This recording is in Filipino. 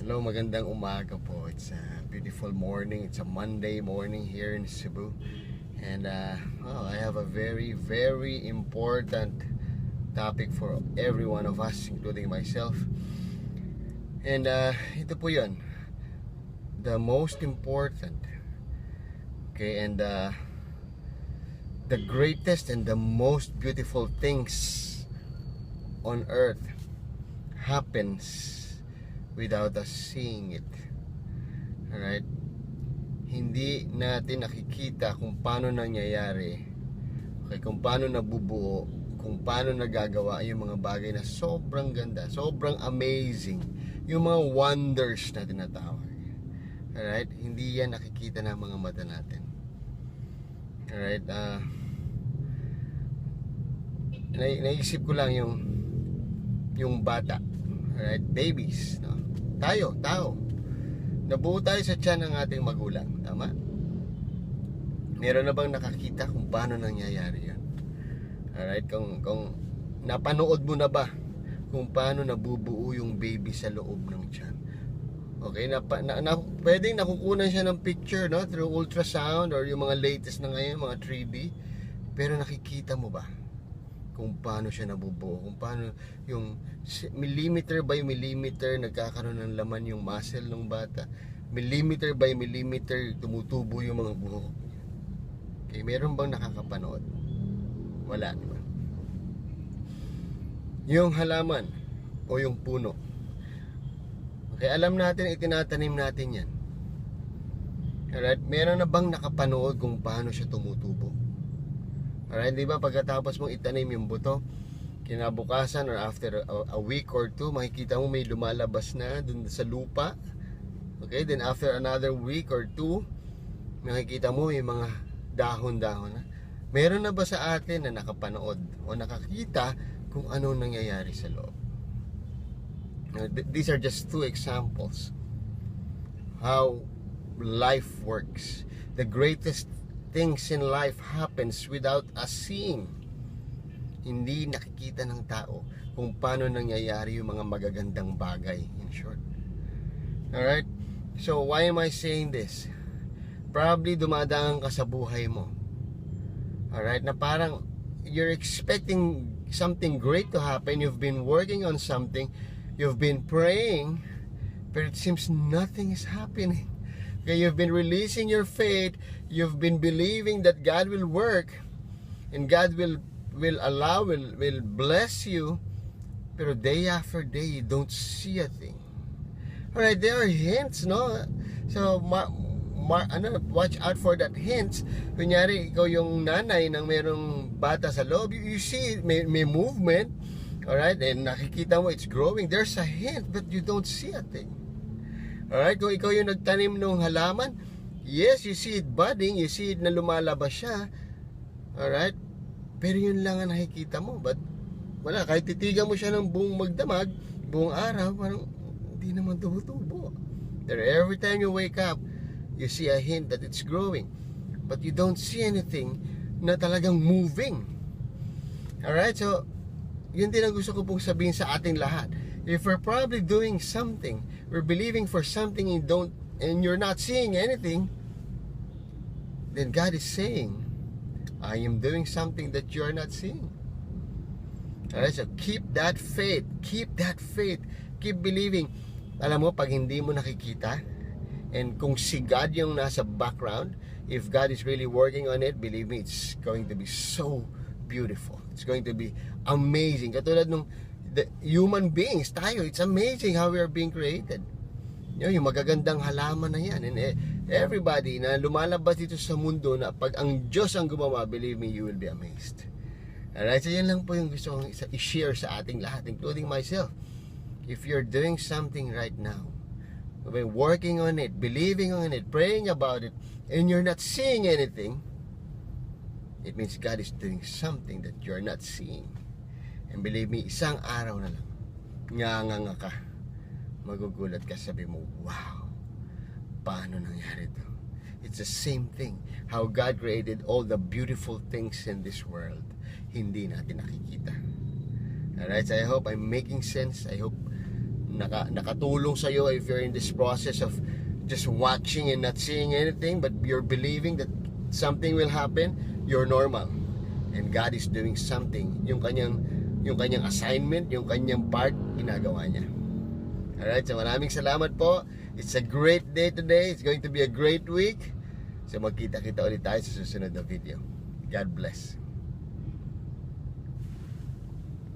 Hello, magandang umaga po. It's a beautiful morning. It's a Monday morning here in Cebu. And I have a very, very important topic for every one of us, including myself. And ito po yun. The most important. Okay, and the greatest and the most beautiful things on earth happens without us seeing it. Alright? Hindi natin nakikita kung paano nangyayari, okay, kung paano nabubuo, kung paano nagagawa yung mga bagay na sobrang ganda, sobrang amazing, yung mga wonders na tinatawag. Alright? Hindi yan nakikita ng mga mata natin. Alright? Naisip ko lang yung bata. Alright? Babies, no? Tao. Nabuo tayo sa tiyan ng ating magulang. Tama? Meron na bang nakakita kung paano nangyayari yun? Alright? Kung napanood mo na ba kung paano nabubuo yung baby sa loob ng tiyan? Okay? Pwedeng nakukunan siya ng picture, no? Through ultrasound or yung mga latest na ngayon, mga 3D. Pero nakikita mo ba kung paano siya nabubuo, kung paano yung millimeter by millimeter nagkakaroon ng laman yung muscle ng bata, millimeter by millimeter tumutubo yung mga buhok. Okay, meron bang nakakapanood? Wala, di ba? Yung halaman o yung puno, okay, alam natin, itinatanim natin yan. Alright, meron na bang nakapanood kung paano siya tumutubo? Alright, di ba pagkatapos mong itanim yung buto, kinabukasan or after a week or two, makikita mo may lumalabas na dun sa lupa. Okay, then after another week or two, makikita mo yung mga dahon-dahon na. Meron na ba sa atin na nakapanood o nakakita kung anong nangyayari sa loob? These are just two examples how life works. The greatest things in life happens without us seeing. Hindi nakikita ng tao kung paano nangyayari yung mga magagandang bagay, in short. Alright? So, why am I saying this? Probably dumadaan ka sa buhay mo. Alright? Na parang you're expecting something great to happen. You've been working on something. You've been praying. But it seems nothing is happening. Okay, you've been releasing your faith. You've been believing that God will work and God will allow, will bless you. Pero day after day, you don't see a thing. Alright, there are hints, no? So, watch out for that hints. Kunyari, ikaw yung nanay ng merong bata sa loob, you see, may movement. Alright, and nakikita mo, it's growing. There's a hint, but you don't see a thing. Alright, kung ikaw yung nagtanim ng halaman, yes, you see it budding, you see it na lumalabas siya. Alright, pero yun lang ang nakikita mo. But wala, kahit titigan mo siya ng buong magdamag, buong araw, parang hindi naman tumutubo. Pero every time you wake up, you see a hint that it's growing. But you don't see anything na talagang moving. Alright, so yun din ang gusto ko pong sabihin sa ating lahat. If we're probably doing something, we're believing for something and you're not seeing anything, then God is saying, I am doing something that you're not seeing. Alright, so keep that faith. Keep that faith. Keep believing. Alam mo, pag hindi mo nakikita, and kung si God yung nasa background, if God is really working on it, believe me, it's going to be so beautiful. It's going to be amazing. Katulad nung the human beings, tayo, it's amazing how we are being created. Yung magagandang halaman na yan. And everybody na lumalabas dito sa mundo na pag ang Diyos ang gumawa, believe me, you will be amazed. Alright, so yan lang po yung gusto kong i-share sa ating lahat, including myself. If you're doing something right now, working on it, believing on it, praying about it, and you're not seeing anything, it means God is doing something that you're not seeing. And believe me, isang araw na lang, nganga ka, magugulat ka, sabi mo, wow, paano nangyari to? It's the same thing, how God created all the beautiful things in this world, hindi natin nakikita. Alright, so I hope I'm making sense. I hope nakatulong sa iyo if you're in this process of just watching and not seeing anything, but you're believing that something will happen, you're normal. And God is doing something. Yung kanyang assignment, yung kanyang part, ginagawa niya. Alright, so maraming salamat po. It's a great day today. It's going to be a great week. So magkita-kita ulit tayo sa susunod na video. God bless.